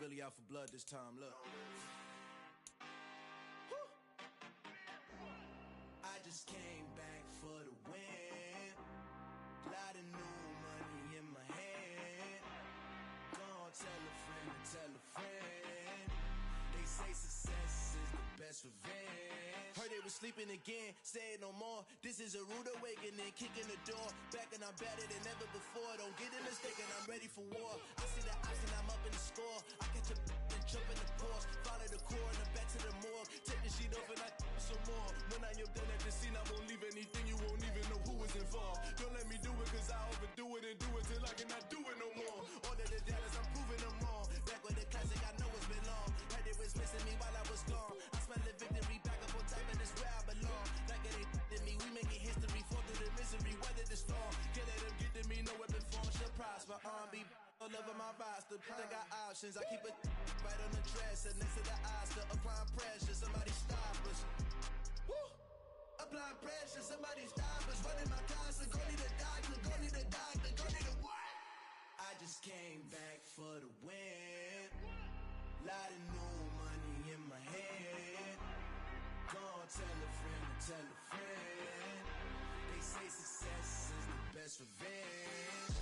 really out for blood this time, look. I just came back for the win. Lot of new money in my hand. Gonna tell a friend and tell a friend. They say success is the best revenge. Heard they was sleeping again, say it no more. This is a rude awakening, kicking the door. Back and I'm better than ever before. Don't get it mistaken, I'm ready for war. I see the option, I'm up in the score. I catch a and jump in the Porsche. Follow the core and the back to the morgue. Take the sheet off and I some more. When I am done at the scene, I won't leave anything. You won't even know who was involved. Don't let me do it, cause I overdo it and do it till I cannot do it no more. All of the doubters, I'm proving them wrong. Back with the classic, I know it's been long. Heard they was missing me while I was gone. I smell the victory, back up on time, and it's where I belong. Like it ain't to me, we making history. Fall through the misery, weather the storm. Can't let them get to me, no weapon form should prosper. R&B all over my roster, I got options. I keep it right on the dresser, next to the Oscar. Applying pressure, somebody stop us. Woo! Applying pressure, somebody stop us. Running my constant, go need a doctor, go need a doctor, go need a what? I just came back for the win. Lot of new money in my hand. Gonna tell a friend and tell a friend. They say success is the best revenge.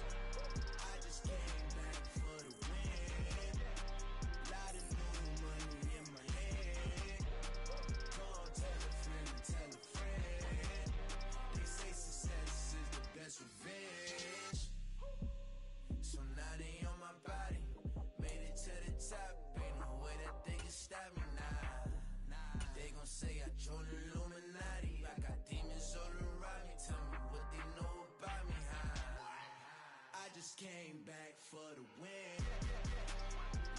I just came back for the win. Lot of new money in my hand. Gonna tell a friend and tell a friend. They say success is the best revenge. So now they on my body. Made it to the top. Ain't no way that they can stop me now. They gon' say I joined the Illuminati. I got demons all around me. Tell me what they know about me, huh? I just came back for the win.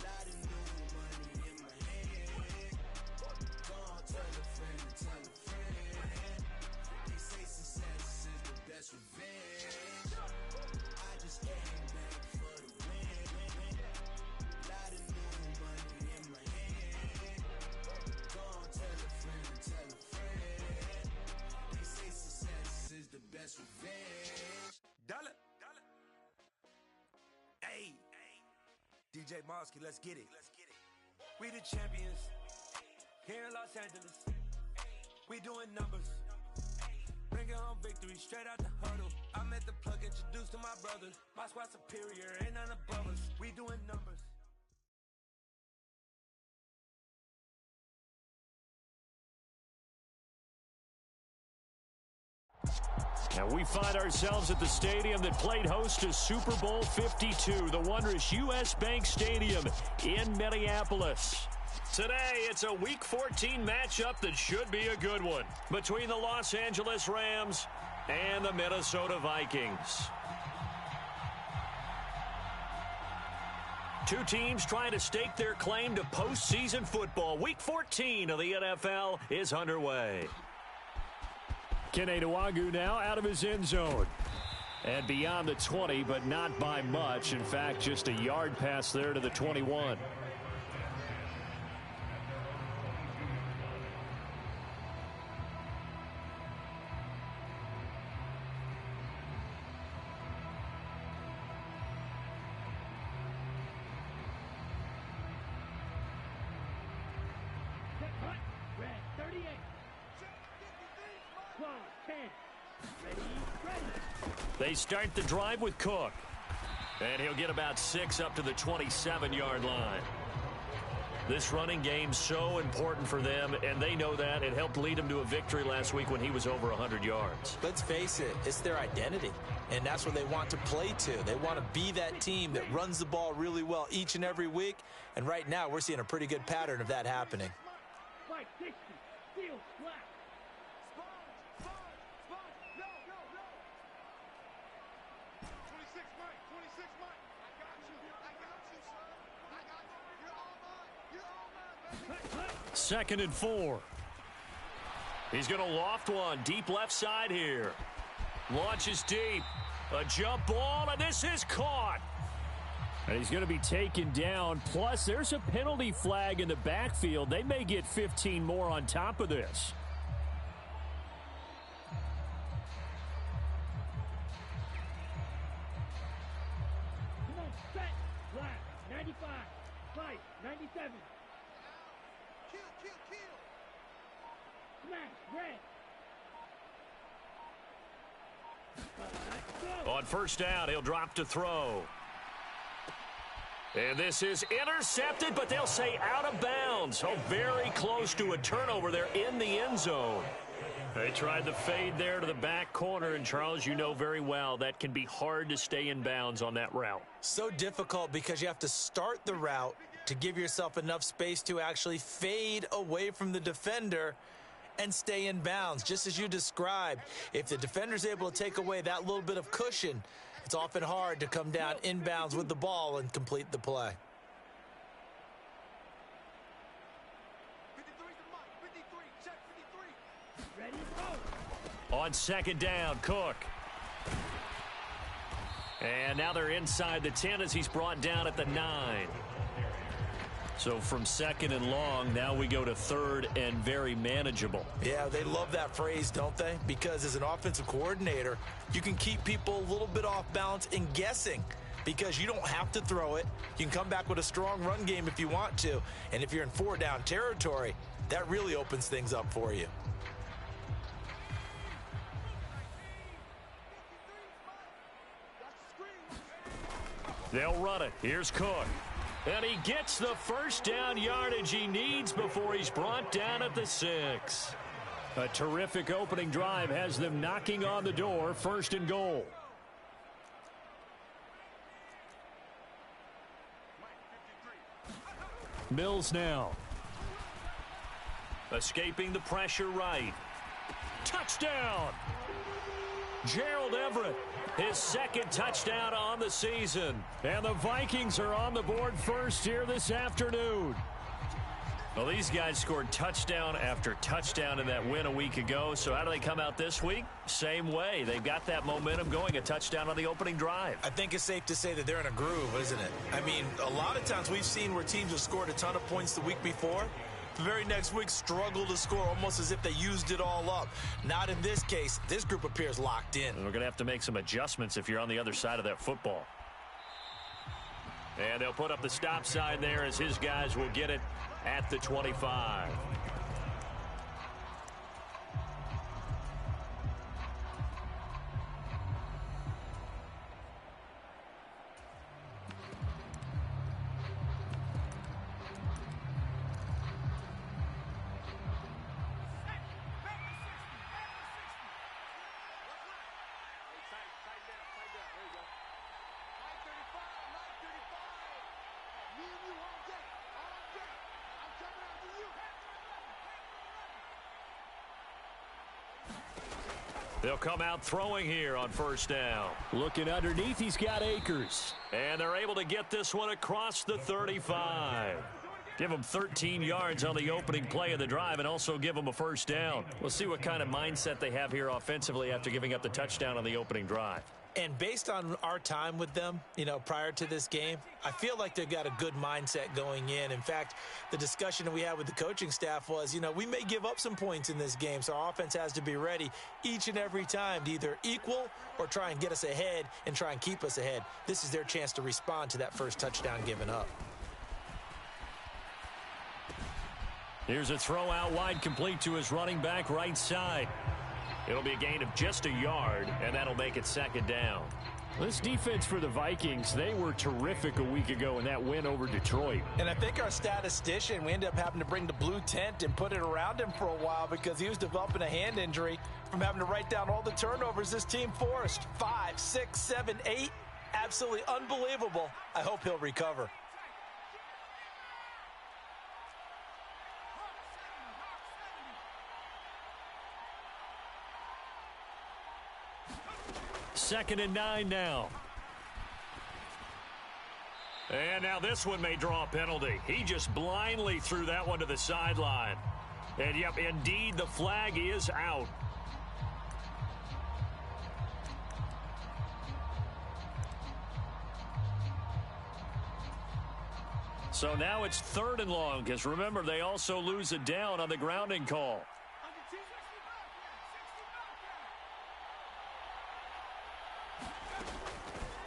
Lot of new money in my hand. Gonna tell a friend and tell a friend. They say success is the best revenge. I just came back for the win. Lot of new money in my hand. Gonna tell a friend and tell a friend. They say success is the best revenge. Dollar. Hey. DJ Mosky, let's get it. We the champions. Here in Los Angeles. We doing numbers. Bringing home victory straight out the huddle. I met the plug, introduced to my brothers. My squad superior, ain't none above us. We doing numbers. And we find ourselves at the stadium that played host to Super Bowl 52, the wondrous U.S. Bank Stadium in Minneapolis. Today, it's a Week 14 matchup that should be a good one between the Los Angeles Rams and the Minnesota Vikings. Two teams trying to stake their claim to postseason football. Week 14 of the NFL is underway. Kene Nwangwu now out of his end zone. And beyond the 20, but not by much. In fact, just a yard pass there to the 21. They start the drive with Cook. And he'll get about 6 up to the 27-yard line. This running game's so important for them, and they know that. It helped lead them to a victory last week when he was over 100 yards. Let's face it, it's their identity, and that's what they want to play to. They want to be that team that runs the ball really well each and every week, and right now we're seeing a pretty good pattern of that happening. Second and 4. He's going to loft one deep left side here. Launches deep. A jump ball, and this is caught. And he's going to be taken down. Plus, there's a penalty flag in the backfield. They may get 15 more on top of this. Fight. 97. Kill. Smash. Red. On first down, he'll drop to throw. And this is intercepted, but they'll say out of bounds. Oh, very close to a turnover there in the end zone. They tried the fade there to the back corner, and Charles, you know very well that can be hard to stay in bounds on that route. So difficult because you have to start the route to give yourself enough space to actually fade away from the defender and stay in bounds. Just as you described, if the defender's able to take away that little bit of cushion, it's often hard to come down in bounds with the ball and complete the play. 53, check 53. Ready, go. On second down, Cook. And now they're inside the 10 as he's brought down at the 9. So from second and long, now we go to third and very manageable. Yeah, they love that phrase, don't they? Because as an offensive coordinator, you can keep people a little bit off balance and guessing because you don't have to throw it. You can come back with a strong run game if you want to. And if you're in 4-down territory, that really opens things up for you. They'll run it. Here's Cook. And he gets the first down yardage he needs before he's brought down at the 6. A terrific opening drive has them knocking on the door, first and goal. Mills now. Escaping the pressure right. Touchdown! Gerald Everett, his second touchdown on the season. And the Vikings are on the board first here this afternoon. Well, these guys scored touchdown after touchdown in that win a week ago. So how do they come out this week? Same way. They've got that momentum going, a touchdown on the opening drive. I think it's safe to say that they're in a groove, isn't it? I mean, a lot of times we've seen where teams have scored a ton of points the week before. The very next week struggle to score almost as if they used it all up. Not in this case. This group appears locked in. And we're going to have to make some adjustments if you're on the other side of that football. And they'll put up the stop sign there as his guys will get it at the 25. They'll come out throwing here on first down. Looking underneath, he's got Akers. And they're able to get this one across the 35. Give them 13 yards on the opening play of the drive and also give them a first down. We'll see what kind of mindset they have here offensively after giving up the touchdown on the opening drive. And based on our time with them, prior to this game, I feel like they've got a good mindset going in. In fact, the discussion that we had with the coaching staff was, we may give up some points in this game, so our offense has to be ready each and every time to either equal or try and get us ahead and try and keep us ahead. This is their chance to respond to that first touchdown given up. Here's a throw out wide, complete to his running back right side. It'll be a gain of just a yard, and that'll make it second down. This defense for the Vikings, they were terrific a week ago in that win over Detroit. And I think our statistician, we ended up having to bring the blue tent and put it around him for a while because he was developing a hand injury from having to write down all the turnovers this team forced. 5, 6, 7, 8. Absolutely unbelievable. I hope he'll recover. Second and 9 now. And now this one may draw a penalty. He just blindly threw that one to the sideline. And, yep, indeed, the flag is out. So now it's third and long, because remember, they also lose it down on the grounding call.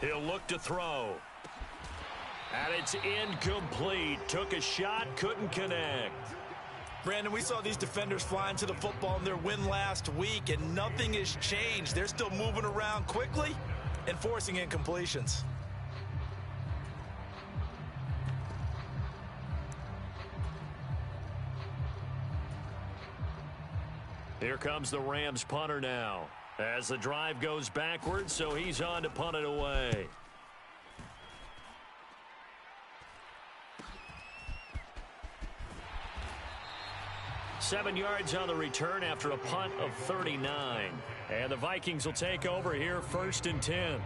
He'll look to throw. And it's incomplete. Took a shot, couldn't connect. Brandon, we saw these defenders flying to the football in their win last week, and nothing has changed. They're still moving around quickly and forcing incompletions. Here comes the Rams punter now as the drive goes backwards, so he's on to punt it away. Seven yards on the return after a punt of 39. And the Vikings will take over here, 1st and 10.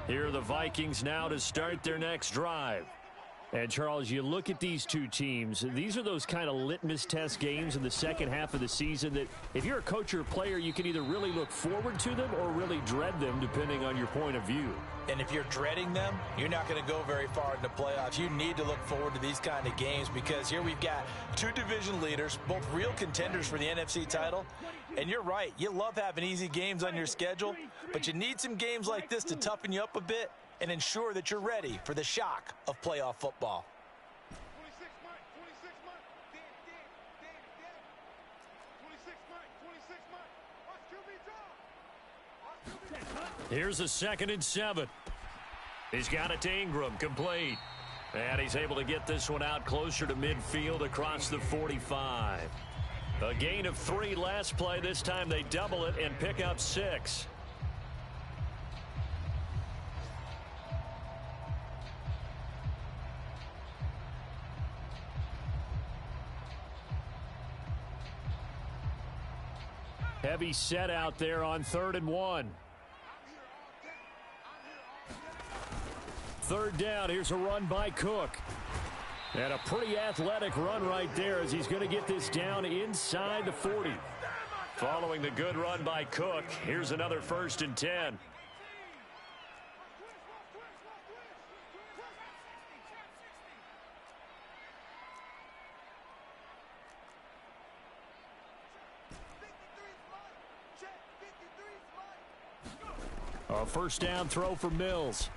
Here are the Vikings now to start their next drive. And, Charles, you look at these two teams, these are those kind of litmus test games in the second half of the season that if you're a coach or a player, you can either really look forward to them or really dread them, depending on your point of view. And if you're dreading them, you're not going to go very far in the playoffs. You need to look forward to these kind of games because here we've got two division leaders, both real contenders for the NFC title. And you're right, you love having easy games on your schedule, but you need some games like this to toughen you up a bit and ensure that you're ready for the shock of playoff football. Here's a 2nd and 7. He's got it to Ingram, complete. And he's able to get this one out closer to midfield across the 45. A gain of 3 last play. This time they double it and pick up 6. Heavy set out there on 3rd and 1. 3rd down. Here's a run by Cook. And a pretty athletic run right there as he's going to get this down inside the 40. Following the good run by Cook, here's another 1st and 10. A 1st down throw for Mills.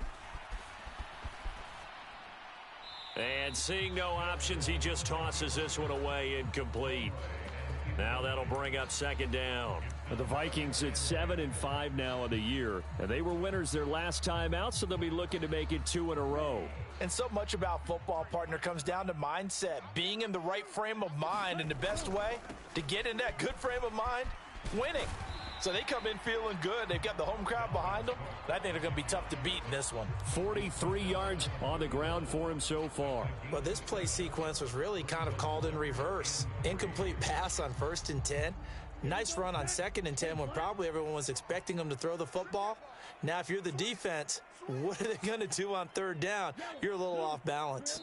And seeing no options, he just tosses this one away, incomplete. Now that'll bring up 2nd down. The Vikings at 7-5 now of the year. And they were winners their last time out, so they'll be looking to make it 2 in a row. And so much about football, partner, comes down to mindset. Being in the right frame of mind, and the best way to get in that good frame of mind, winning. So they come in feeling good. They've got the home crowd behind them. I think they're going to be tough to beat in this one. 43 yards on the ground for him so far. Well, this play sequence was really kind of called in reverse. Incomplete pass on 1st and 10. Nice run on 2nd and 10 when probably everyone was expecting them to throw the football. Now, if you're the defense, what are they going to do on 3rd down? You're a little off balance.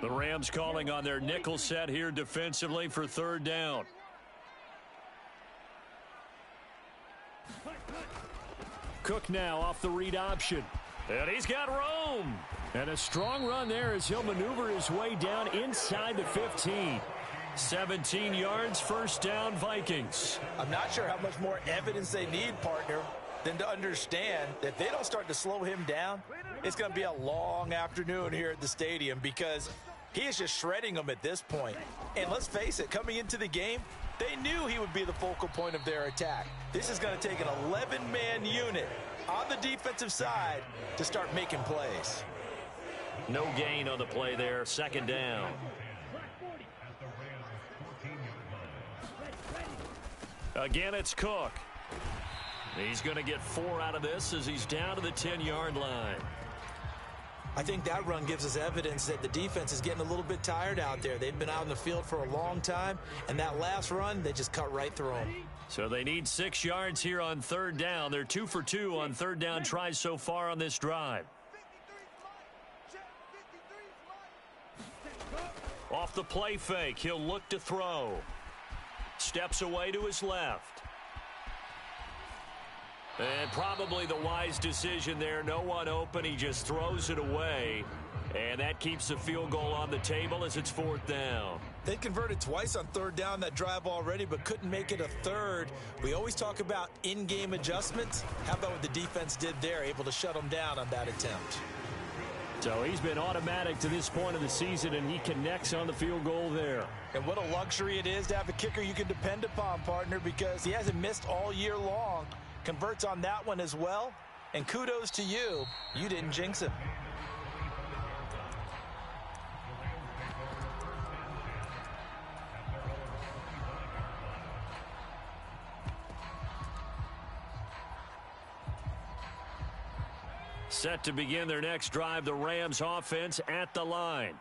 The Rams calling on their nickel set here defensively for 3rd down. Cook now off the read option. And he's got room. And a strong run there as he'll maneuver his way down inside the 15. 17 yards, 1st down, Vikings. I'm not sure how much more evidence they need, partner, than to understand that if they don't start to slow him down, it's going to be a long afternoon here at the stadium because he is just shredding them at this point. And let's face it, coming into the game, they knew he would be the focal point of their attack. This is going to take an 11-man unit on the defensive side to start making plays. No gain on the play there, 2nd down. Again, it's Cook. He's going to get 4 out of this as he's down to the 10-yard line. I think that run gives us evidence that the defense is getting a little bit tired out there. They've been out in the field for a long time, and that last run, they just cut right through them. So they need 6 yards here on 3rd down. They're 2 for 2 on 3rd down tries so far on this drive. Off the play fake, he'll look to throw. Steps away to his left. And probably the wise decision there. No one open. He just throws it away. And that keeps the field goal on the table as it's 4th down. They converted twice on 3rd down that drive already, but couldn't make it a 3rd. We always talk about in-game adjustments. How about what the defense did there, able to shut them down on that attempt? So he's been automatic to this point of the season, and he connects on the field goal there. And what a luxury it is to have a kicker you can depend upon, partner, because he hasn't missed all year long. Converts on that one as well. And kudos to you. You didn't jinx him. Set to begin their next drive, the Rams offense at the line.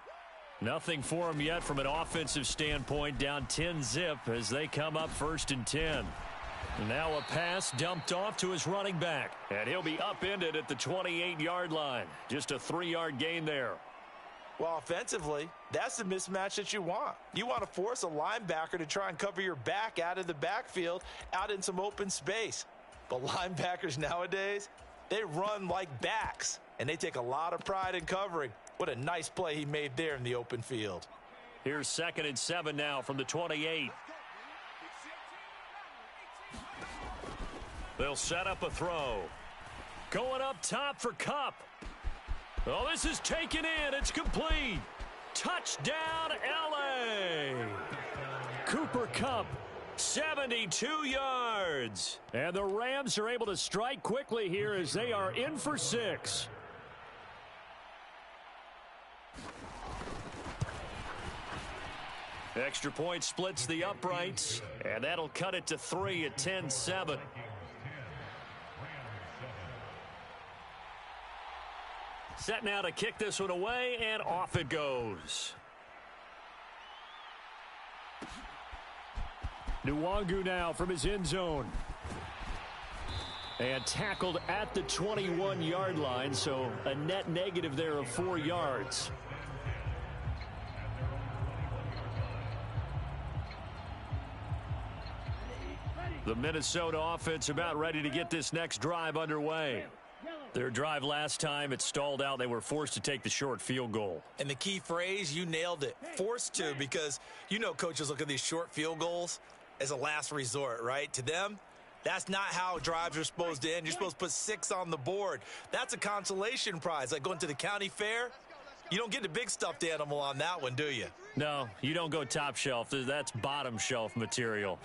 Nothing for them yet from an offensive standpoint, down 10-zip as they come up 1st and 10. And now a pass dumped off to his running back. And he'll be upended at the 28-yard line. Just a 3-yard gain there. Well, offensively, that's the mismatch that you want. You want to force a linebacker to try and cover your back out of the backfield, out in some open space. But linebackers nowadays, they run like backs, and they take a lot of pride in covering. What a nice play he made there in the open field. Here's 2nd and 7 now from the 28. They'll set up a throw. Going up top for Kupp. Oh, this is taken in. It's complete. Touchdown, L.A. Cooper Kupp, 72 yards. And the Rams are able to strike quickly here as they are in for 6. Extra point splits the uprights, and that'll cut it to 3 at 10-7. Set now to kick this one away, and off it goes. Nwangu now from his end zone. And tackled at the 21-yard line, so a net negative there of 4 yards. The Minnesota offense about ready to get this next drive underway. Their drive last time, it stalled out. They were forced to take the short field goal. And the key phrase, you nailed it, forced to, because you know coaches look at these short field goals as a last resort, right? To them, that's not how drives are supposed to end. You're supposed to put 6 on the board. That's a consolation prize, like going to the county fair. You don't get the big stuffed animal on that one, do you? No, you don't go top shelf. That's bottom shelf material.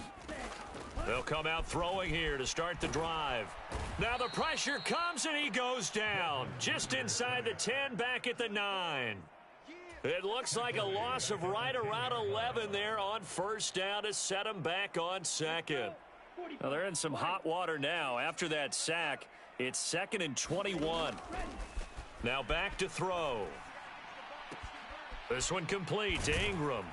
They'll come out throwing here to start the drive. Now the pressure comes and he goes down. Just inside the 10, back at the 9. It looks like a loss of right around 11 there on 1st down to set him back on 2nd. Well, they're in some hot water now. After that sack, it's 2nd and 21. Now back to throw. This one complete to Ingram.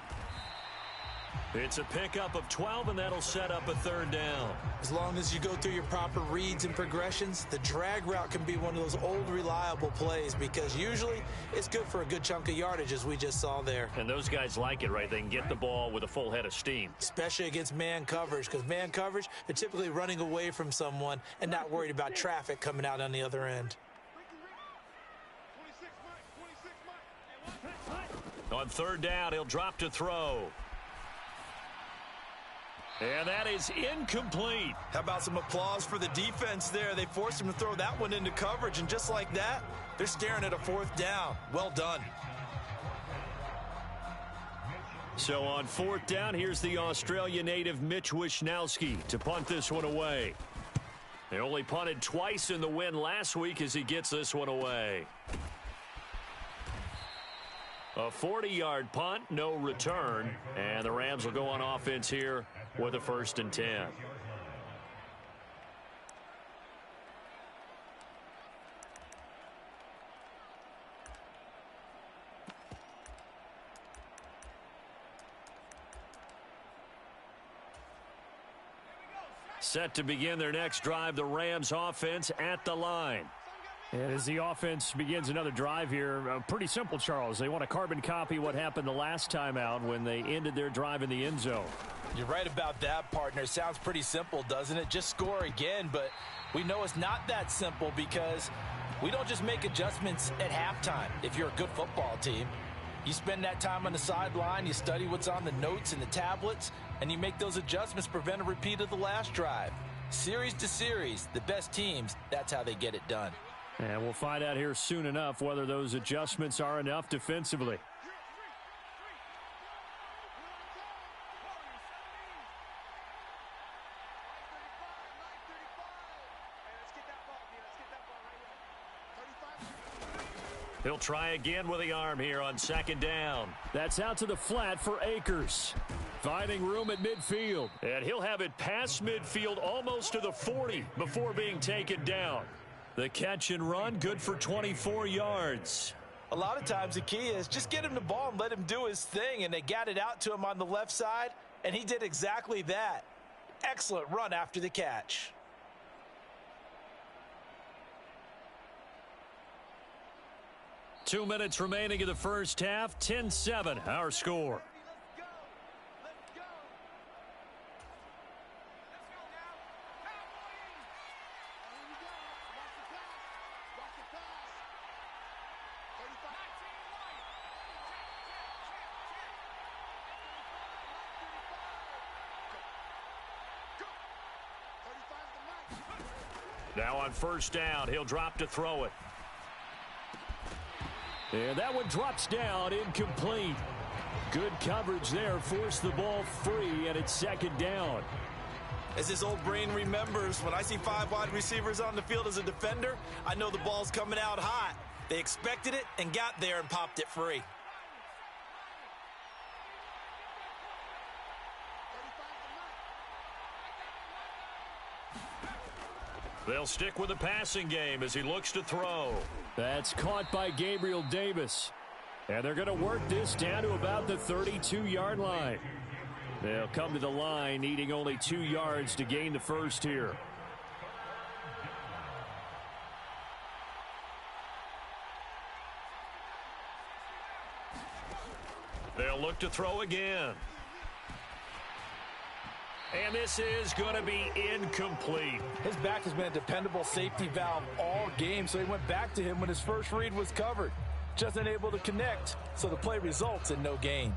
It's a pickup of 12, and that'll set up a 3rd down. As long as you go through your proper reads and progressions, the drag route can be one of those old reliable plays because usually it's good for a good chunk of yardage, as we just saw there. And those guys like it, right? They can get the ball with a full head of steam. Especially against man coverage, because man coverage, they're typically running away from someone and not worried about traffic coming out on the other end. On 3rd down, he'll drop to throw. And that is incomplete. How about some applause for the defense there? They forced him to throw that one into coverage, and just like that, they're staring at a 4th down. Well done. So on 4th down, here's the Australia native Mitch Wishnowsky to punt this one away. They only punted twice in the win last week as he gets this one away. A 40-yard punt, no return, and the Rams will go on offense here with a 1st and 10. Set to begin their next drive, the Rams offense at the line. And as the offense begins another drive here, pretty simple, Charles. They want to carbon copy what happened the last time out when they ended their drive in the end zone. You're right about that, partner. Sounds pretty simple, doesn't it? Just score again, but we know it's not that simple because we don't just make adjustments at halftime. If you're a good football team, you spend that time on the sideline, you study what's on the notes and the tablets, and you make those adjustments to prevent a repeat of the last drive. Series to series, the best teams, that's how they get it done. And we'll find out here soon enough whether those adjustments are enough defensively. He'll try again with the arm here on second down. That's out to the flat for Akers. Finding room at midfield. And he'll have it past midfield almost to the 40 before being taken down. The catch and run, good for 24 yards. A lot of times the key is just get him the ball and let him do his thing, and they got it out to him on the left side, and he did exactly that. Excellent run after the catch. Two minutes remaining in the first half. 10-7, our score. Now on first down, he'll drop to throw it. And that one drops down, incomplete. Good coverage there, forced the ball free, and it's second down. As his old brain remembers, when I see 5 wide receivers on the field as a defender, I know the ball's coming out hot. They expected it and got there and popped it free. They'll stick with the passing game as he looks to throw. That's caught by Gabriel Davis. And they're going to work this down to about the 32-yard line. They'll come to the line needing only 2 yards to gain the first here. They'll look to throw again. And this is going to be incomplete. His back has been a dependable safety valve all game, so he went back to him when his first read was covered. Just unable to connect, so the play results in no gain.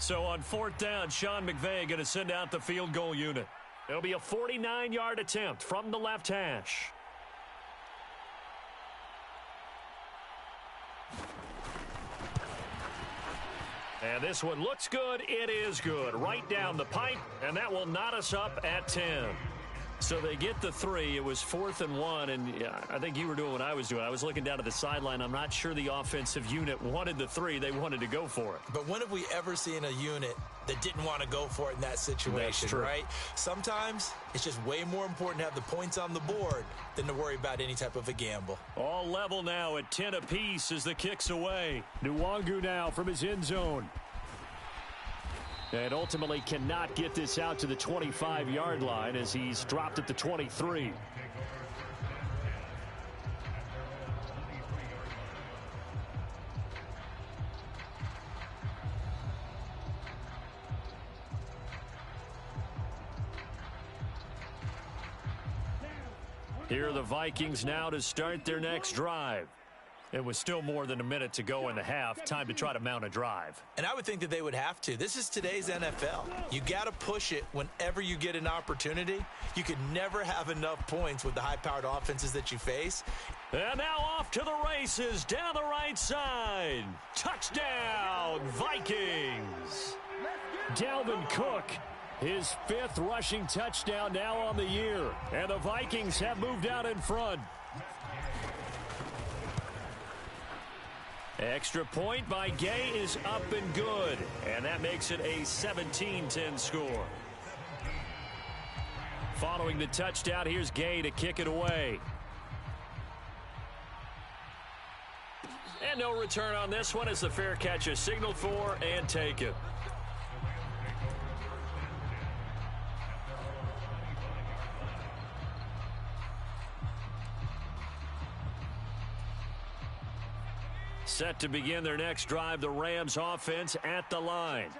So on fourth down, Sean McVay going to send out the field goal unit. It'll be a 49-yard attempt from the left hash. And this one looks good. It is good. Right down the pipe, and that will knot us up at 10. So they get the 3. It was 4th and 1, and I think you were doing what I was doing. I was looking down at the sideline. I'm not sure the offensive unit wanted the 3. They wanted to go for it. But when have we ever seen a unit that didn't want to go for it in that situation, right? Sometimes it's just way more important to have the points on the board than to worry about any type of a gamble. All level now at 10 apiece as the kick's away. Nwangu now from his end zone. And ultimately cannot get this out to the 25-yard line as he's dropped at the 23. Here are the Vikings now to start their next drive. It was still more than a minute to go in the half. Time to try to mount a drive. And I would think that they would have to. This is today's NFL. You got to push it whenever you get an opportunity. You can never have enough points with the high-powered offenses that you face. And now off to the races down the right side. Touchdown, Vikings. Dalvin Cook, his 5th rushing touchdown now on the year. And the Vikings have moved out in front. Extra point by Gay is up and good. And that makes it a 17-10 score. Following the touchdown, here's Gay to kick it away. And no return on this one as the fair catch is signaled for and taken. Set to begin their next drive, the Rams offense at the line.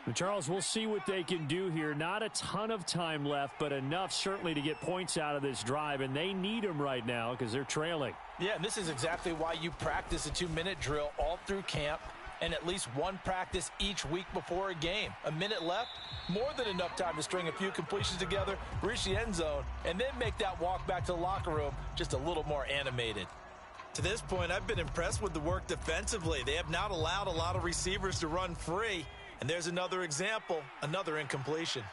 And Charles, we'll see what they can do here. Not a ton of time left, but enough certainly to get points out of this drive, and they need them right now because they're trailing. Yeah, and this is exactly why you practice a 2-minute drill all through camp and at least one practice each week before a game. A minute left, more than enough time to string a few completions together, reach the end zone, and then make that walk back to the locker room just a little more animated. To this point, I've been impressed with the work defensively. They have not allowed a lot of receivers to run free. And there's another example, another incompletion.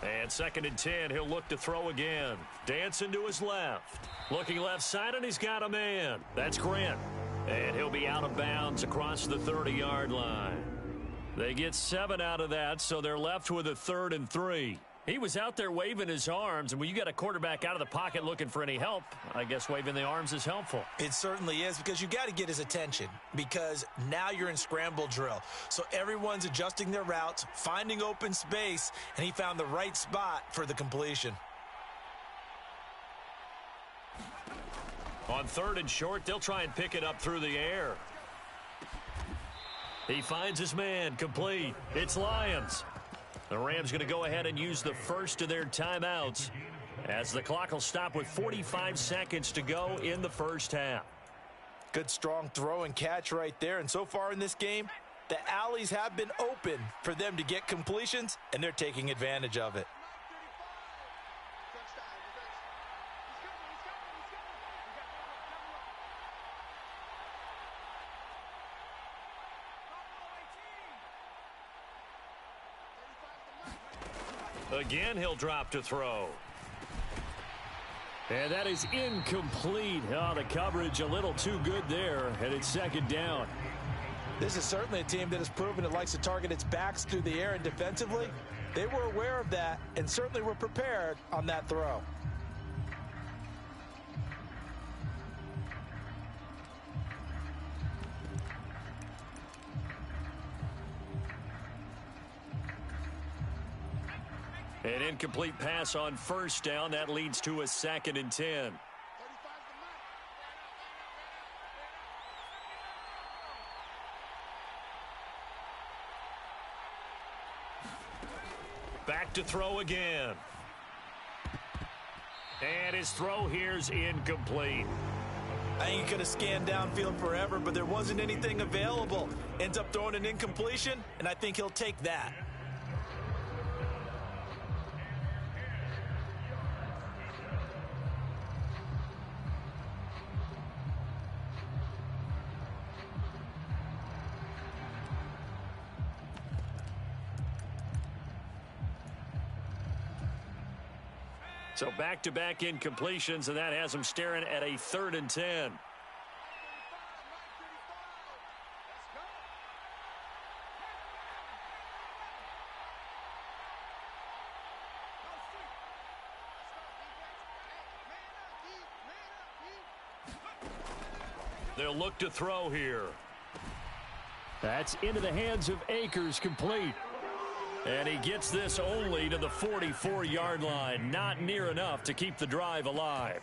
And 2nd and 10, he'll look to throw again. Dancing to his left. Looking left side, and he's got a man. That's Grant. And he'll be out of bounds across the 30-yard line. They get 7 out of that, so they're left with a 3rd and 3. He was out there waving his arms, and when you got a quarterback out of the pocket looking for any help, I guess waving the arms is helpful. It certainly is, because you got to get his attention, because now you're in scramble drill. So everyone's adjusting their routes, finding open space, and he found the right spot for the completion. On 3rd and short, they'll try and pick it up through the air. He finds his man, complete. It's Lyons. The Rams going to go ahead and use the first of their timeouts as the clock will stop with 45 seconds to go in the first half. Good strong throw and catch right there. And so far in this game, the alleys have been open for them to get completions, and they're taking advantage of it. Again, he'll drop to throw. And that is incomplete. Oh, the coverage a little too good there, and it's 2nd down. This is certainly a team that has proven it likes to target its backs through the air, and defensively, they were aware of that and certainly were prepared on that throw. An incomplete pass on 1st down. That leads to a 2nd and 10. Back to throw again. And his throw here's incomplete. I think he could have scanned downfield forever, but there wasn't anything available. Ends up throwing an incompletion, and I think he'll take that. So back-to-back incompletions, and that has him staring at a 3rd and 10. They'll look to throw here. That's into the hands of Akers, complete. And he gets this only to the 44-yard line. Not near enough to keep the drive alive.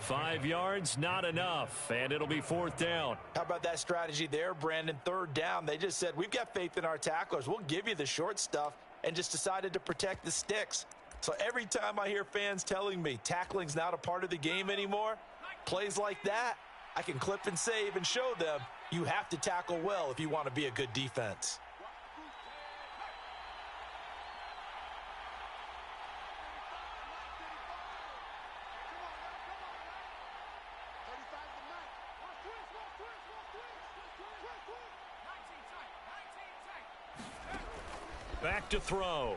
5 yards, not enough. And it'll be 4th down. How about that strategy there, Brandon? 3rd down. They just said, we've got faith in our tacklers. We'll give you the short stuff, and just decided to protect the sticks. So every time I hear fans telling me tackling's not a part of the game anymore, plays like that, I can clip and save and show them you have to tackle well if you want to be a good defense. Back to throw.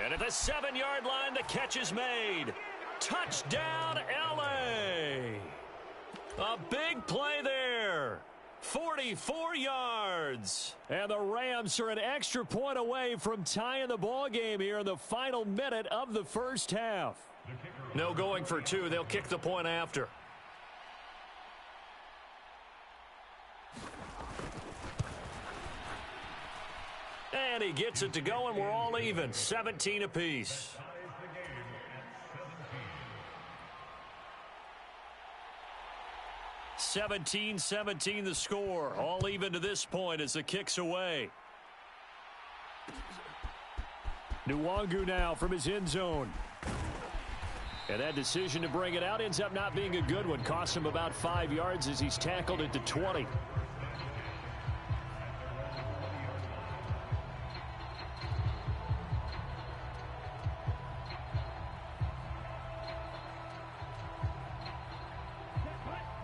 And at the 7-yard line, the catch is made. Touchdown, L.A. A big play there. 44 yards. And the Rams are an extra point away from tying the ball game here in the final minute of the first half. No going for 2. They'll kick the point after. And he gets it to go, and we're all even, 17 apiece. (17-17) the score. All even to this point as the kick's away. Nwangu now from his end zone. And that decision to bring it out ends up not being a good one. Costs him about 5 yards as he's tackled at the 20.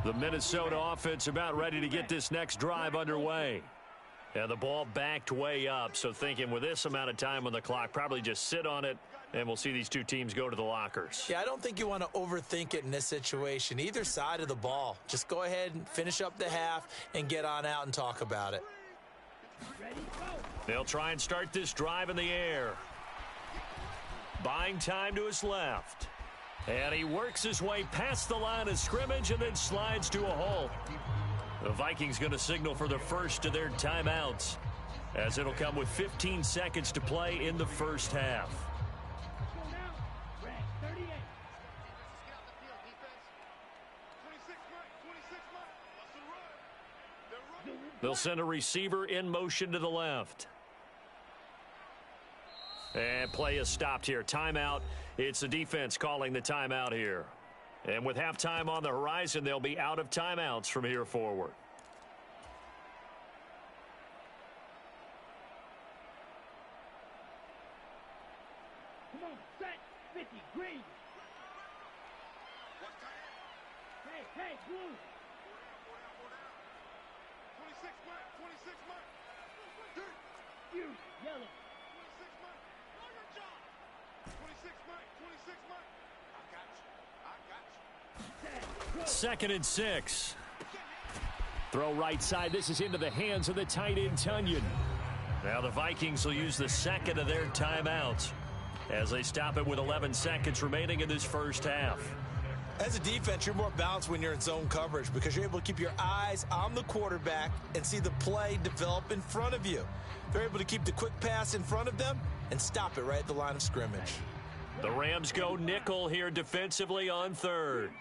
The Minnesota offense about ready to get this next drive underway. And the ball backed way up, so thinking with this amount of time on the clock, probably just sit on it, and we'll see these two teams go to the lockers. Yeah, I don't think you want to overthink it in this situation. Either side of the ball. Just go ahead and finish up the half and get on out and talk about it. They'll try and start this drive in the air. Buying time to his left. And he works his way past the line of scrimmage and then slides to a halt. The Vikings going to signal for the first of their timeouts, as it'll come with 15 seconds to play in the first half. They'll send a receiver in motion to the left. And play is stopped here. Timeout. It's the defense calling the timeout here. And with halftime on the horizon, they'll be out of timeouts from here forward. Come on, set, 50, green. Hey, blue. 26 mark, 26 mark. You, yellow. 26 mark, 26 mark. I got you. Second and 6. Throw right side. This is into the hands of the tight end, Tunyon. Now the Vikings will use the second of their timeouts as they stop it with 11 seconds remaining in this first half. As a defense, you're more balanced when you're in zone coverage because you're able to keep your eyes on the quarterback and see the play develop in front of you. They're able to keep the quick pass in front of them and stop it right at the line of scrimmage. The Rams go nickel here defensively on third.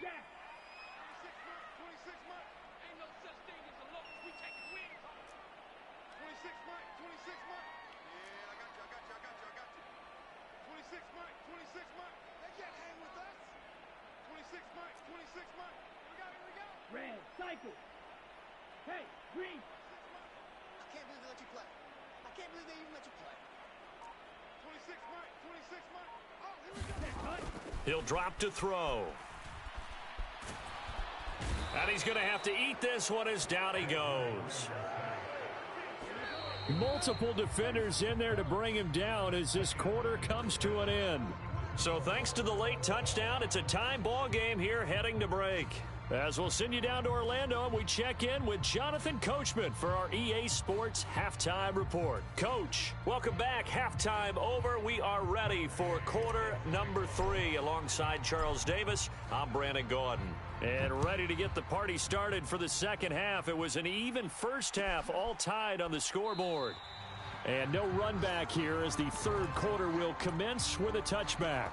26 mark. We got it. Red, cycle. Hey, green. I can't believe they let you play. I can't believe they even let you play. 26 mark, 26 mark. Oh, here we go. He'll drop to throw. And he's going to have to eat this one as down he goes. Multiple defenders in there to bring him down as this quarter comes to an end. So thanks to the late touchdown, it's a time ball game here heading to break. As we'll send you down to Orlando and we check in with Jonathan Coachman for our EA Sports Halftime Report. Coach, welcome back. Halftime over. We are ready for quarter number 3 alongside Charles Davis. I'm Brandon Gordon. And ready to get the party started for the second half. It was an even first half, all tied on the scoreboard. And no run back here as the third quarter will commence with a touchback.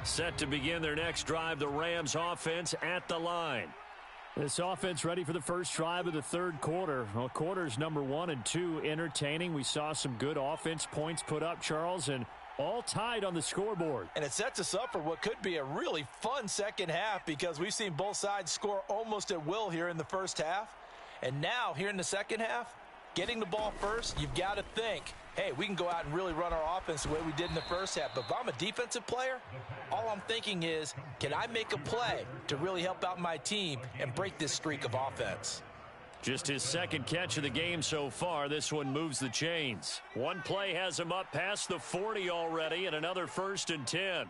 Set to begin their next drive, the Rams offense at the line. This offense ready for the first drive of the third quarter. Well, quarters number 1 and 2 entertaining. We saw some good offense points put up, Charles, and all tied on the scoreboard. And it sets us up for what could be a really fun second half because we've seen both sides score almost at will here in the first half. And now, here in the second half, getting the ball first, you've got to think, hey, we can go out and really run our offense the way we did in the first half. But if I'm a defensive player, all I'm thinking is, can I make a play to really help out my team and break this streak of offense? Just his second catch of the game so far. This one moves the chains. One play has him up past the 40 already and another 1st and 10.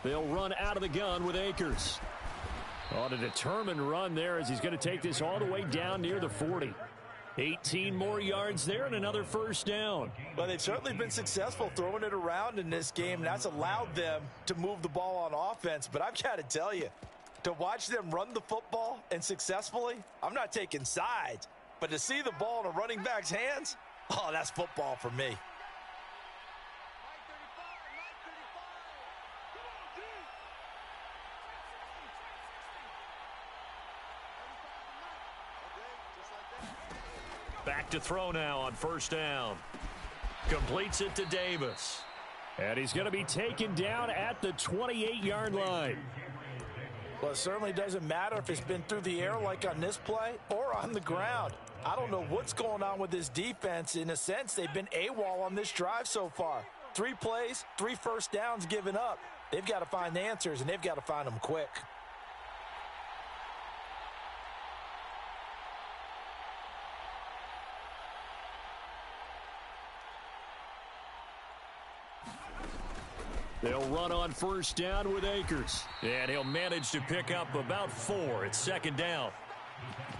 They'll run out of the gun with Akers. On a determined run there as he's going to take this all the way down near the 40. 18 more yards there and another first down. Well, they've certainly been successful throwing it around in this game, and that's allowed them to move the ball on offense. But I've got to tell you, to watch them run the football and successfully, I'm not taking sides, but to see the ball in a running back's hands, oh, that's football for me. Back to throw now on first down. Completes it to Davis. And he's going to be taken down at the 28-yard line. Well, it certainly doesn't matter if it's been through the air like on this play or on the ground. I don't know what's going on with this defense. In a sense, they've been AWOL on this drive so far. 3 plays, 3 first downs given up. They've got to find answers, and they've got to find them quick. They'll run on first down with Akers. And he'll manage to pick up about 4. It's second down.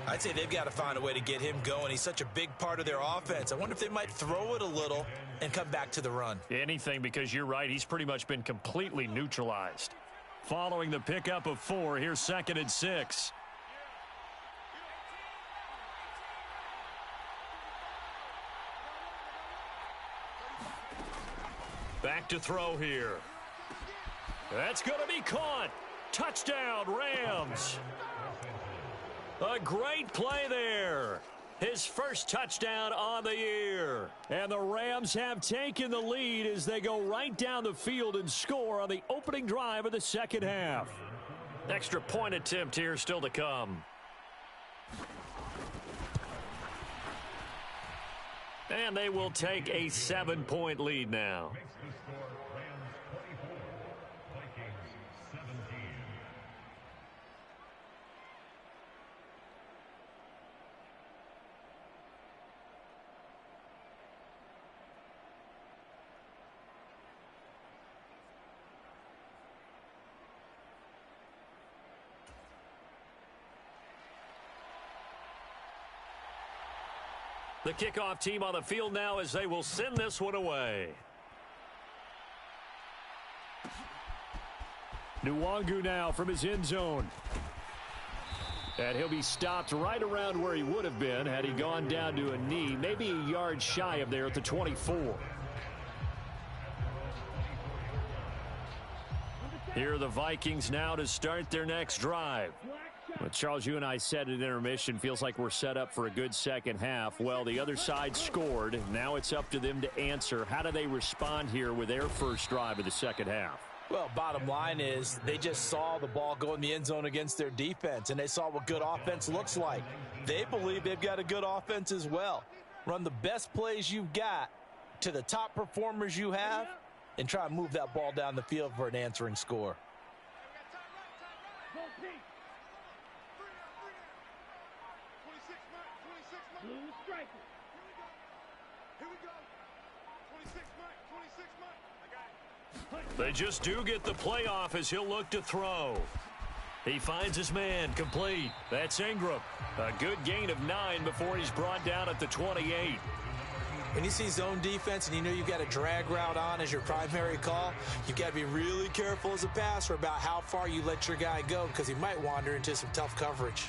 I'd say they've got to find a way to get him going. He's such a big part of their offense. I wonder if they might throw it a little and come back to the run. Anything, because you're right. He's pretty much been completely neutralized. Following the pickup of 4, here's second and 6. Back to throw here. That's going to be caught. Touchdown, Rams. A great play there. His first touchdown on the year. And the Rams have taken the lead as they go right down the field and score on the opening drive of the second half. Extra point attempt here still to come. And they will take a 7-point lead now. The kickoff team on the field now as they will send this one away. Nwangu now from his end zone. And he'll be stopped right around where he would have been had he gone down to a knee, maybe a yard shy of there at the 24. Here are the Vikings now to start their next drive. Well, Charles, you and I said at intermission, feels like we're set up for a good second half. Well, the other side scored. Now it's up to them to answer. How do they respond here with their first drive of the second half? Well, bottom line is they just saw the ball go in the end zone against their defense, and they saw what good offense looks like. They believe they've got a good offense as well. Run the best plays you've got to the top performers you have and try to move that ball down the field for an answering score. They just do get the playoff as he'll look to throw. He finds his man, complete. That's Ingram. A good gain of 9 before he's brought down at the 28. When you see zone defense and you know you've got a drag route on as your primary call, you've got to be really careful as a passer about how far you let your guy go because he might wander into some tough coverage.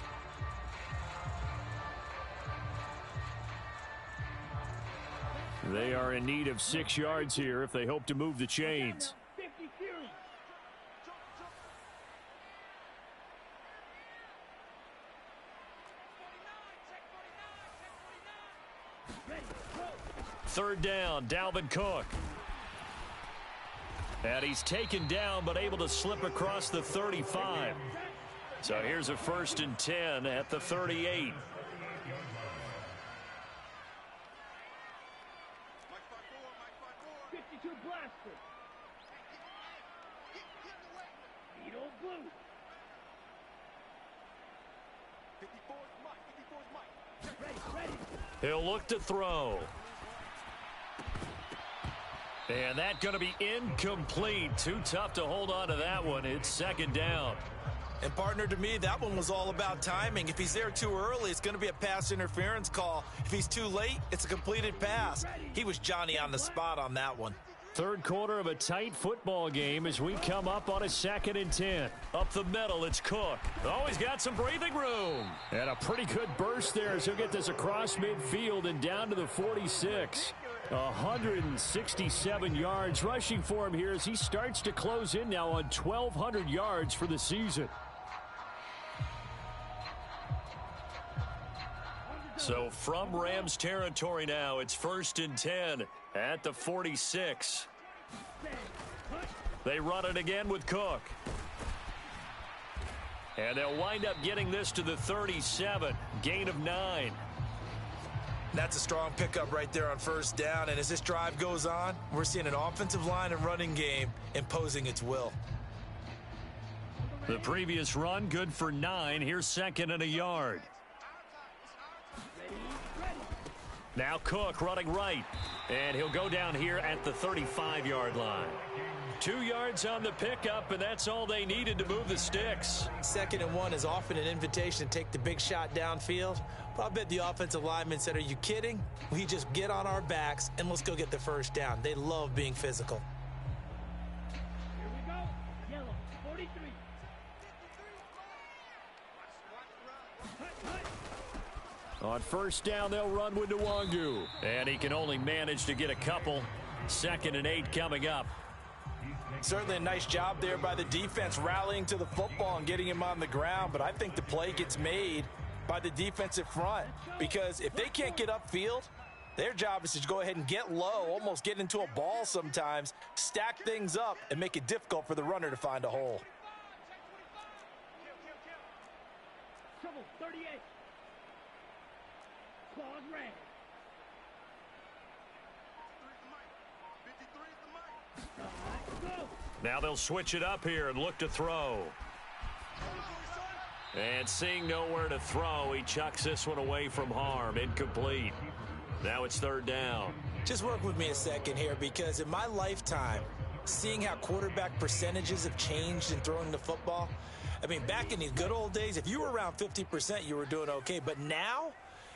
They are in need of 6 yards here if they hope to move the chains. Third down, Dalvin Cook. And he's taken down but able to slip across the 35. So here's a 1st and 10 at the 38. He'll look to throw. And that's going to be incomplete. Too tough to hold on to that one. It's second down. And, partner, to me, that one was all about timing. If he's there too early, it's going to be a pass interference call. If he's too late, it's a completed pass. He was Johnny on the spot on that one. Third quarter of a tight football game as we come up on a 2nd and 10. Up the middle, it's Cook. Oh, he's got some breathing room. And a pretty good burst there as he'll get this across midfield and down to the 46. 167 yards rushing for him here as he starts to close in now on 1,200 yards for the season. So from Rams territory now, it's 1st and 10 at the 46. They run it again with Cook. And they'll wind up getting this to the 37. Gain of 9. That's a strong pickup right there on first down. And as this drive goes on, we're seeing an offensive line and running game imposing its will. The previous run, good for 9. Here's 2nd and a yard. Now Cook running right. And he'll go down here at the 35-yard line. 2 yards on the pickup, and that's all they needed to move the sticks. 2nd and 1 is often an invitation to take the big shot downfield. But I bet the offensive linemen said, are you kidding? We just get on our backs and let's go get the first down. They love being physical. Here we go. Yellow, 43. On first down, they'll run with Nwangu. And he can only manage to get a couple. 2nd and 8 coming up. Certainly a nice job there by the defense rallying to the football and getting him on the ground. But I think the play gets made by the defensive front, because if they can't get upfield, their job is to go ahead and get low, almost get into a ball sometimes, stack things up, and make it difficult for the runner to find a hole. Trouble, 38. Claws red. Go. Now they'll switch it up here and look to throw. And seeing nowhere to throw, he chucks this one away from harm. Incomplete. Now it's 3rd down. Just work with me a second here, because in my lifetime, seeing how quarterback percentages have changed in throwing the football, I mean, back in the good old days, if you were around 50%, you were doing okay. But now,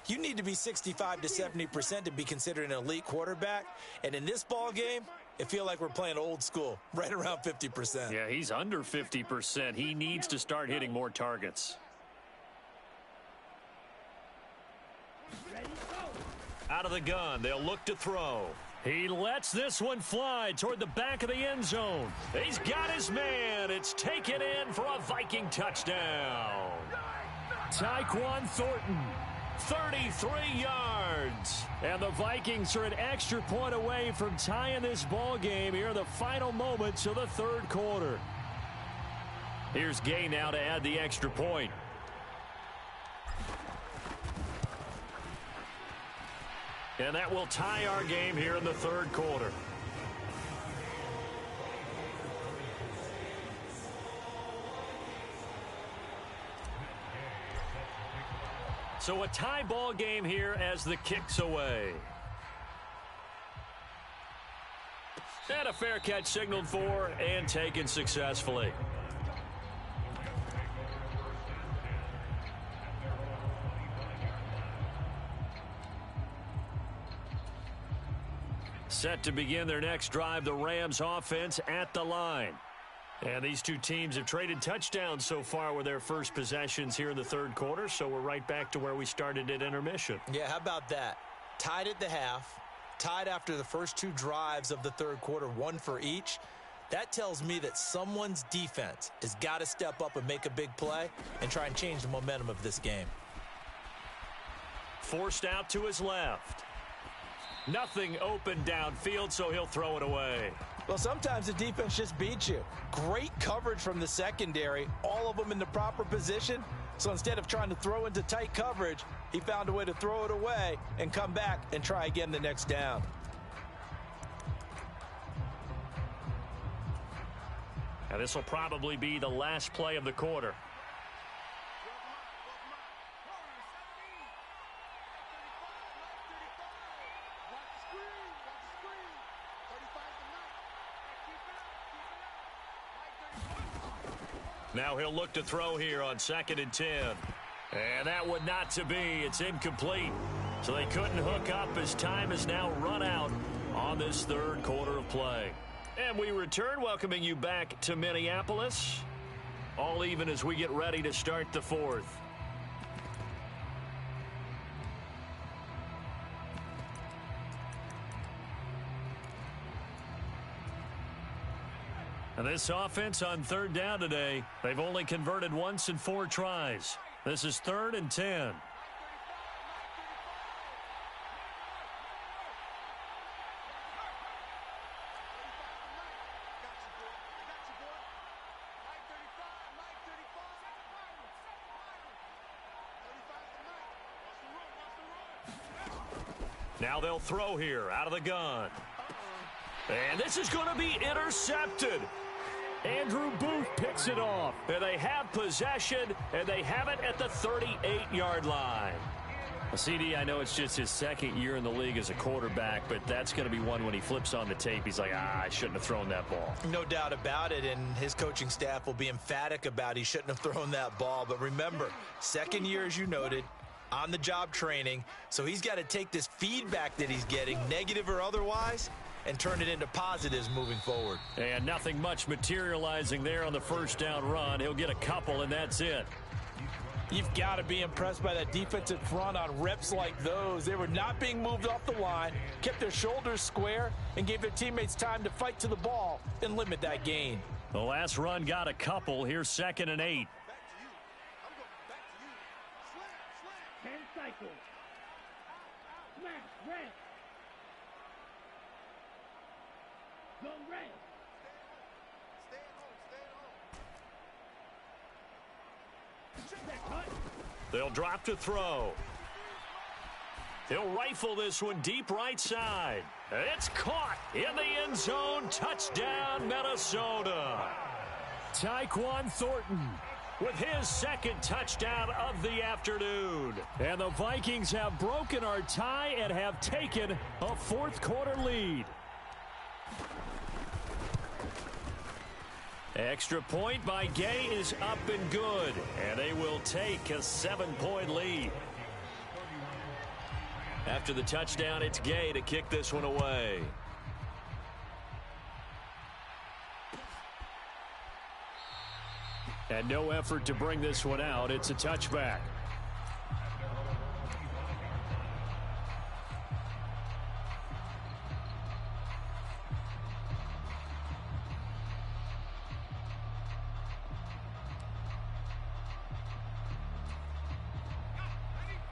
you need to be 65 to 70% to be considered an elite quarterback. And in this ball game, it feels like we're playing old school, right around 50%. Yeah, he's under 50%. He needs to start hitting more targets. Ready, go. Out of the gun, they'll look to throw. He lets this one fly toward the back of the end zone. He's got his man. It's taken in for a Viking touchdown. Tyquan Thornton, 33 yards. And the Vikings are an extra point away from tying this ball game here in the final moments of the 3rd quarter. Here's Gay now to add the extra point. And that will tie our game here in the 3rd quarter. So a tie ball game here as the kick's away. And a fair catch signaled for and taken successfully. Set to begin their next drive, the Rams offense at the line. And these two teams have traded touchdowns so far with their first possessions here in the 3rd quarter, so we're right back to where we started at intermission. Yeah, how about that? Tied at the half, tied after the first 2 drives of the 3rd quarter, 1 for each. That tells me that someone's defense has got to step up and make a big play and try and change the momentum of this game. Forced out to his left. Nothing open downfield, so he'll throw it away. Well, sometimes the defense just beats you. Great coverage from the secondary, all of them in the proper position. So instead of trying to throw into tight coverage, he found a way to throw it away and come back and try again the next down. Now this will probably be the last play of the quarter. Now he'll look to throw here on 2nd and 10. And that would not to be. It's incomplete. So they couldn't hook up as time has now run out on this third quarter of play. And we return, welcoming you back to Minneapolis. All even as we get ready to start the fourth. And this offense on 3rd down today, they've only converted once in 4 tries. This is 3rd and 10. Now they'll throw here out of the gun. And this is going to be intercepted. Andrew Booth picks it off. And they have possession, and they have it at the 38-yard line. Well, CD, I know it's just his 2nd year in the league as a quarterback, but that's going to be one when he flips on the tape. He's like, I shouldn't have thrown that ball. No doubt about it, and his coaching staff will be emphatic about he shouldn't have thrown that ball. But remember, 2nd year, as you noted, on-the-job training, so he's got to take this feedback that he's getting, negative or otherwise, and turn it into positives moving forward. And nothing much materializing there on the 1st down run. He'll get a couple, and that's it. You've got to be impressed by that defensive front on reps like those. They were not being moved off the line, kept their shoulders square, and gave their teammates time to fight to the ball and limit that gain. The last run got a couple. Here's 2nd and 8. 10 cycles. Smash, red. Go red. They'll drop to throw. He'll rifle this one deep right side. It's caught in the end zone. Touchdown, Minnesota. Tyquan Thornton with his 2nd touchdown of the afternoon. And the Vikings have broken our tie and have taken a 4th quarter lead. Extra point by Gay is up and good, and they will take a 7-point lead. After the touchdown, it's Gay to kick this one away. And no effort to bring this one out. It's a touchback.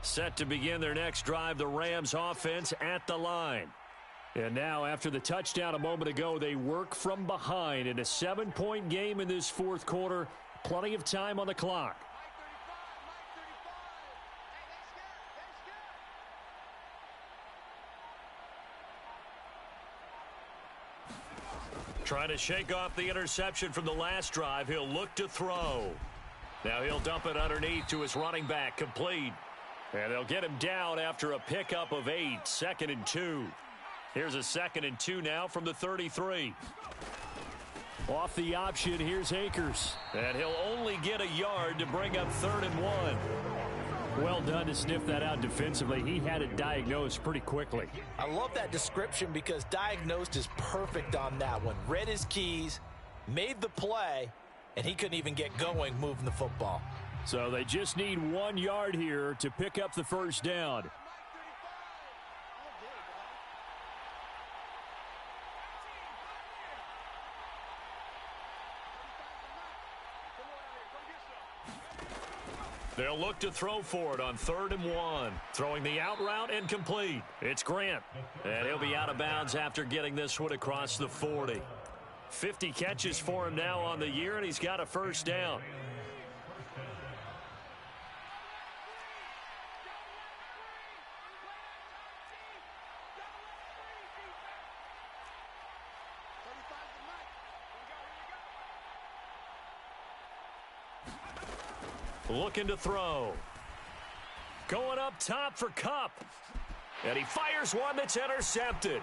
Set to begin their next drive, the Rams offense at the line. And now, after the touchdown a moment ago, they work from behind in a 7-point game in this 4th quarter. Plenty of time on the clock. Trying to shake off the interception from the last drive. He'll look to throw. Now he'll dump it underneath to his running back, complete. And they'll get him down after a pickup of 8, 2nd and 2. Here's a 2nd and 2 now from the 33. Off the option, here's Akers. And he'll only get a yard to bring up 3rd and 1. Well done to sniff that out defensively. He had it diagnosed pretty quickly. I love that description because diagnosed is perfect on that one. Read his keys, made the play, and he couldn't even get going moving the football. So they just need 1 yard here to pick up the 1st down. They'll look to throw for it on 3rd and 1. Throwing the out route incomplete. It's Grant. And he'll be out of bounds after getting this one across the 40. 50 catches for him now on the year, and he's got a 1st down. Looking to throw. Going up top for Kupp. And he fires one that's intercepted.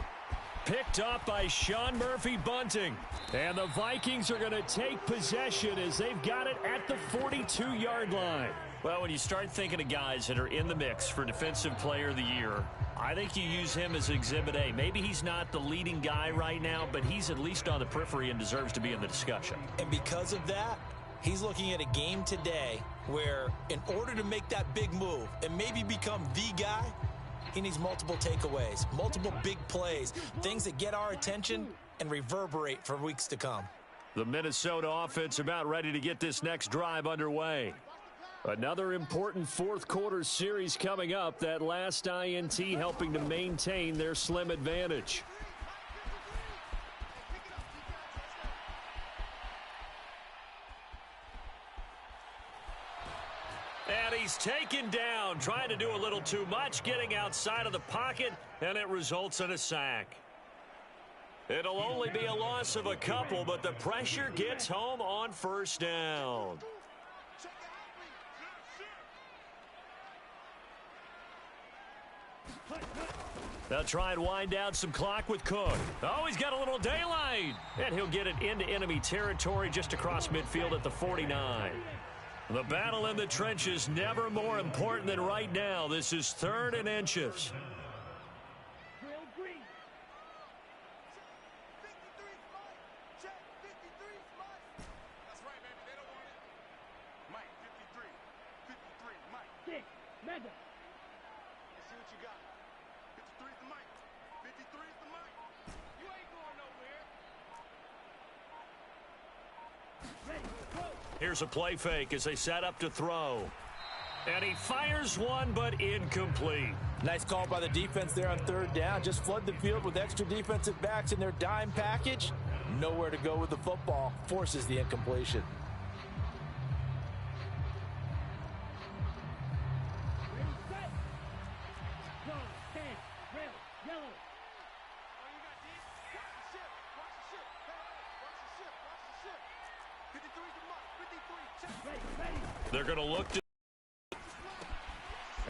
Picked up by Sean Murphy-Bunting. And the Vikings are going to take possession as they've got it at the 42-yard line. Well, when you start thinking of guys that are in the mix for Defensive Player of the Year, I think you use him as Exhibit A. Maybe he's not the leading guy right now, but he's at least on the periphery and deserves to be in the discussion. And because of that, he's looking at a game today where in order to make that big move and maybe become the guy, he needs multiple takeaways, multiple big plays, things that get our attention and reverberate for weeks to come. The Minnesota offense about ready to get this next drive underway. Another important fourth quarter series coming up. That last INT helping to maintain their slim advantage. And he's taken down, trying to do a little too much, getting outside of the pocket, and it results in a sack. It'll only be a loss of a couple, but the pressure gets home on first down. They'll try and wind down some clock with Cook. Oh, he's got a little daylight. And he'll get it into enemy territory just across midfield at the 49. The battle in the trenches never more important than right now. This is 3rd and inches. Madden. Let's see what you got. 53 is the mic. 53 is the mic. You ain't going nowhere. Ready, go. Here's a play fake as they set up to throw. And he fires one, but incomplete. Nice call by the defense there on 3rd down. Just flood the field with extra defensive backs in their dime package. Nowhere to go with the football. Forces the incompletion. Ready, set. Go, 10, red, yellow. Oh, you got this? Watch the ship. Watch the ship. Hey, watch the ship. Watch the ship. 53 is the mic. 53. Check. Ready, ready. They're going to look to.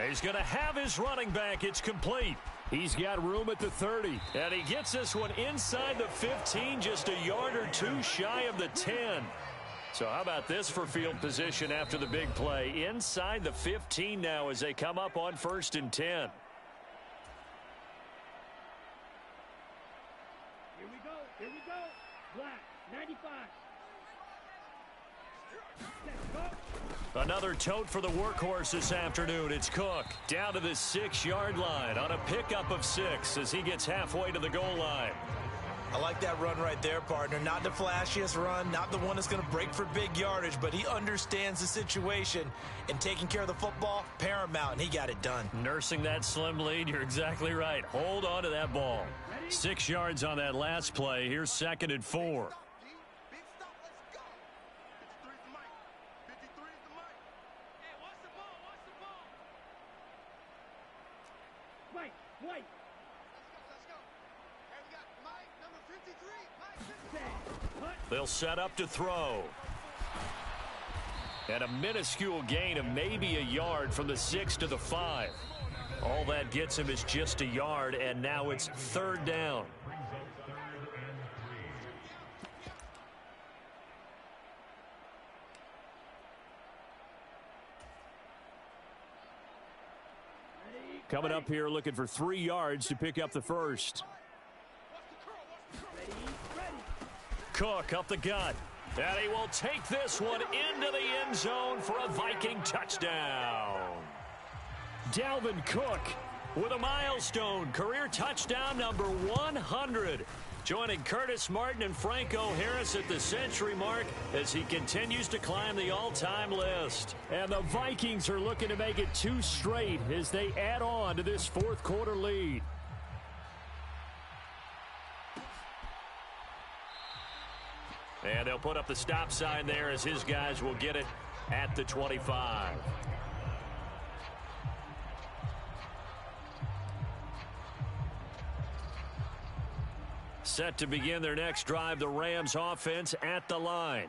He's going to have his running back. It's complete. He's got room at the 30. And he gets this one inside the 15, just a yard or two shy of the 10. So how about this for field position after the big play? Inside the 15 now as they come up on 1st and 10. Here we go, here we go. Black, 95. Let's go. Another tote for the workhorse this afternoon. It's Cook down to the 6-yard line on a pickup of 6 as he gets halfway to the goal line. I like that run right there, partner. Not the flashiest run, not the one that's going to break for big yardage, but he understands the situation, and taking care of the football, paramount, and he got it done. Nursing that slim lead, you're exactly right. Hold on to that ball. 6 yards on that last play. Here's 2nd and 4. Big stop. Let's go. 53 is the mic. 53 is the mic. Hey, watch the ball. Watch the ball. White, white. Let's go. Hey, we got Mike, number 53. Mike, 53. Set, cut. They'll set up to throw. And a minuscule gain of maybe a yard from the 6 to the 5. All that gets him is just a yard, and now it's 3rd down. Coming up here looking for 3 yards to pick up the first. Ready, ready. Cook up the gut. And he will take this one into the end zone for a Viking touchdown. Dalvin Cook with a milestone career touchdown number 100. Joining Curtis Martin and Franco Harris at the century mark as he continues to climb the all-time list. And the Vikings are looking to make it 2 straight as they add on to this fourth quarter lead. And they'll put up the stop sign there as his guys will get it at the 25. Set to begin their next drive, the Rams offense at the line.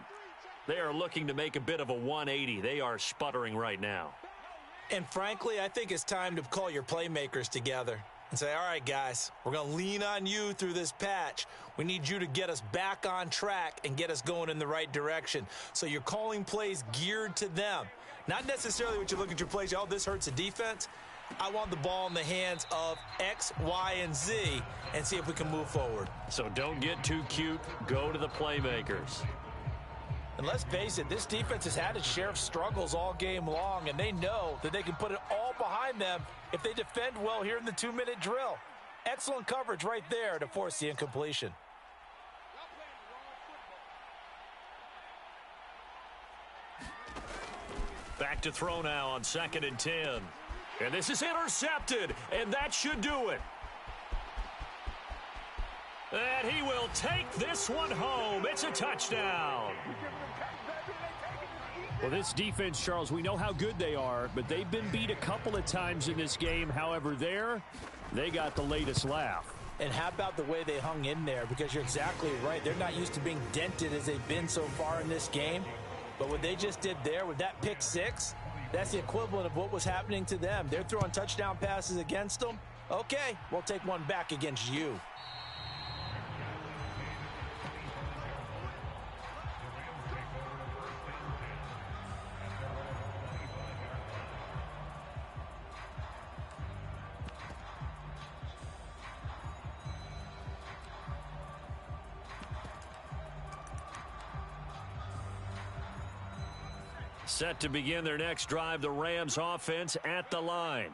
They are looking to make a bit of a 180. They are sputtering right now. And frankly, I think it's time to call your playmakers together. and say, all right, guys, we're going to lean on you through this patch. We need you to get us back on track and get us going in the right direction. So you're calling plays geared to them. Not necessarily what you look at your plays, oh, this hurts the defense. I want the ball in the hands of X, Y, and Z and see if we can move forward. So don't get too cute. Go to the playmakers. And let's face it, this defense has had its share of struggles all game long, and they know that they can put it all behind them if they defend well here in the 2-minute drill. Excellent coverage right there to force the incompletion. Back to throw now on 2nd and 10. And this is intercepted, and that should do it. And he will take this one home. It's a touchdown. Well, this defense, Charles, we know how good they are, but they've been beat a couple of times in this game. However, they got the latest laugh. And how about the way they hung in there? Because you're exactly right. They're not used to being dented as they've been so far in this game. But what they just did there with that pick six, that's the equivalent of what was happening to them. They're throwing touchdown passes against them. Okay, we'll take one back against you. Set to begin their next drive, the Rams offense at the line.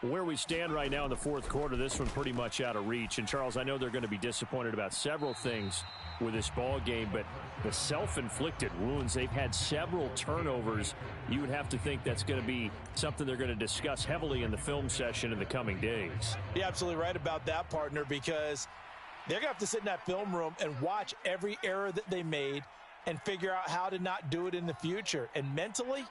Where we stand right now in the fourth quarter, this one pretty much out of reach. And, Charles, I know they're going to be disappointed about several things with this ball game, but the self-inflicted wounds, they've had several turnovers. You would have to think that's going to be something they're going to discuss heavily in the film session in the coming days. You're absolutely right about that, partner, because they're going to have to sit in that film room and watch every error that they made and figure out how to not do it in the future. And mentally,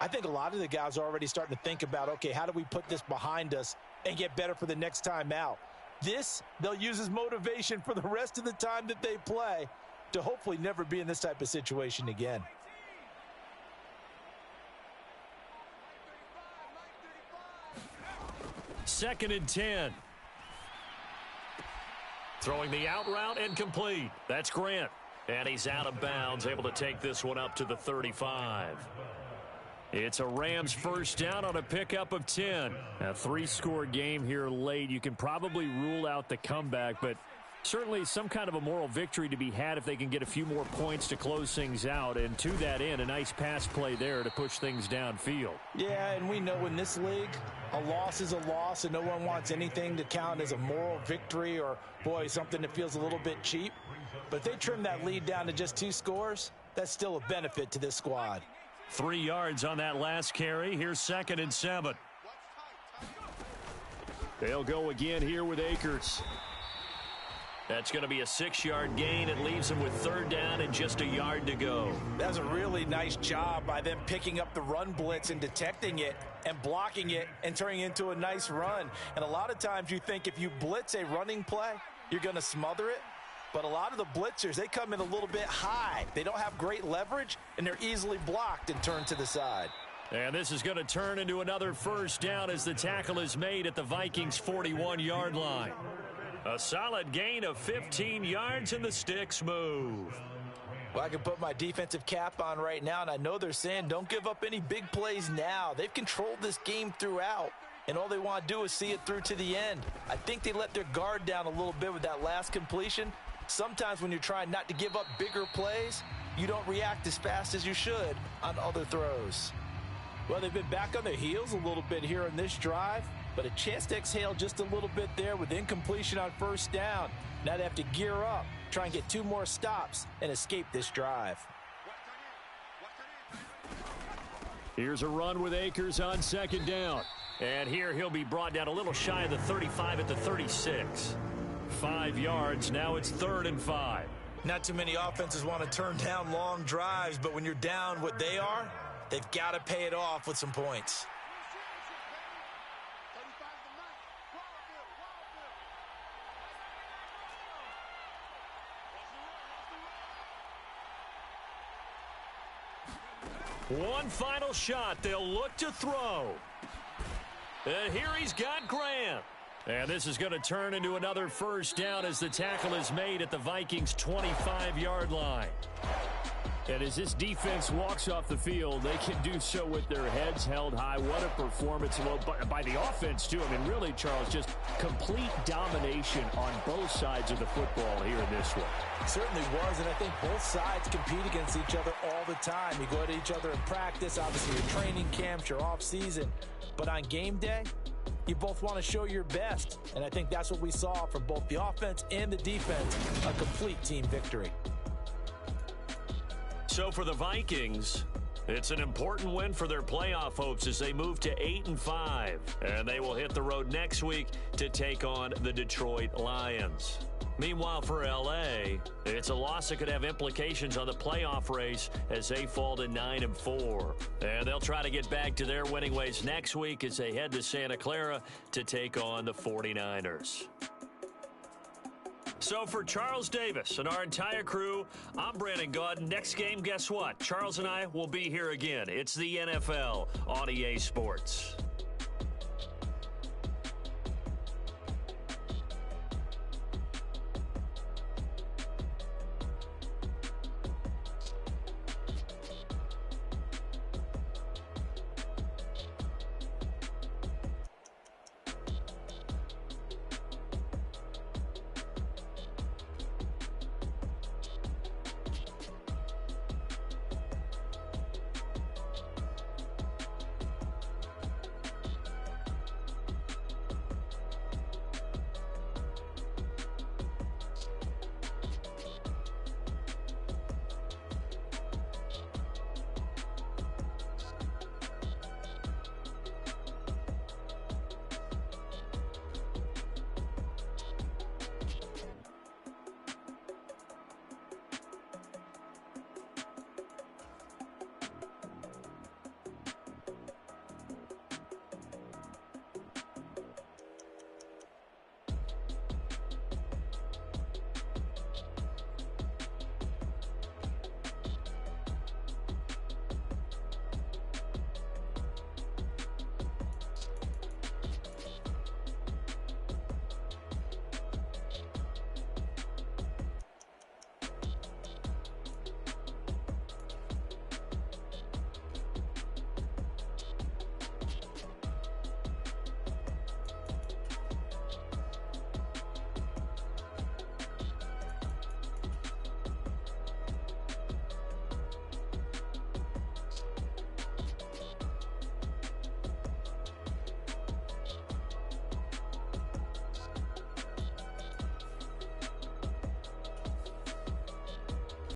I think a lot of the guys are already starting to think about, okay, how do we put this behind us and get better for the next time out? This, they'll use as motivation for the rest of the time that they play to hopefully never be in this type of situation again. Second and 10. Throwing the out route and complete. That's Grant. And he's out of bounds, able to take this one up to the 35. It's a Rams first down on a pickup of 10. A 3-score game here late. You can probably rule out the comeback, but certainly some kind of a moral victory to be had if they can get a few more points to close things out. And to that end, a nice pass play there to push things downfield. Yeah, and we know in this league, a loss is a loss, and no one wants anything to count as a moral victory or, boy, something that feels a little bit cheap. But if they trim that lead down to just 2 scores, that's still a benefit to this squad. 3 yards on that last carry. Here's 2nd and 7. They'll go again here with Akers. That's going to be a 6-yard gain. It leaves them with 3rd down and just a yard to go. That's a really nice job by them picking up the run blitz and detecting it and blocking it and turning it into a nice run. And a lot of times you think if you blitz a running play, you're going to smother it. But a lot of the blitzers, they come in a little bit high. They don't have great leverage, and they're easily blocked and turned to the side. And this is going to turn into another first down as the tackle is made at the Vikings' 41-yard line. A solid gain of 15 yards, and the sticks move. Well, I can put my defensive cap on right now, and I know they're saying don't give up any big plays now. They've controlled this game throughout, and all they want to do is see it through to the end. I think they let their guard down a little bit with that last completion. Sometimes when you're trying not to give up bigger plays, you don't react as fast as you should on other throws. Well, they've been back on their heels a little bit here on this drive, but a chance to exhale just a little bit there with incompletion on first down. Now they have to gear up, try and get 2 more stops, and escape this drive. Here's a run with Akers on 2nd down. And here he'll be brought down a little shy of the 35 at the 36. 5 yards. Now it's 3rd and 5. Not too many offenses want to turn down long drives, but when you're down what they are, they've got to pay it off with some points. One final shot. They'll look to throw. And here he's got Grant. And this is going to turn into another first down as the tackle is made at the Vikings' 25-yard line. And as this defense walks off the field, they can do so with their heads held high. What a performance by the offense, too. I mean, really, Charles, just complete domination on both sides of the football here in this one. It certainly was, and I think both sides compete against each other all the time. You go at each other in practice, obviously your training camps, your off-season. But on game day, you both want to show your best. And I think that's what we saw from both the offense and the defense, a complete team victory. So for the Vikings, it's an important win for their playoff hopes as they move to 8-5. And they will hit the road next week to take on the Detroit Lions. Meanwhile, for L.A., it's a loss that could have implications on the playoff race as they fall to 9-4. And they'll try to get back to their winning ways next week as they head to Santa Clara to take on the 49ers. So for Charles Davis and our entire crew, I'm Brandon Gaudin. Next game, guess what? Charles and I will be here again. It's the NFL on EA Sports.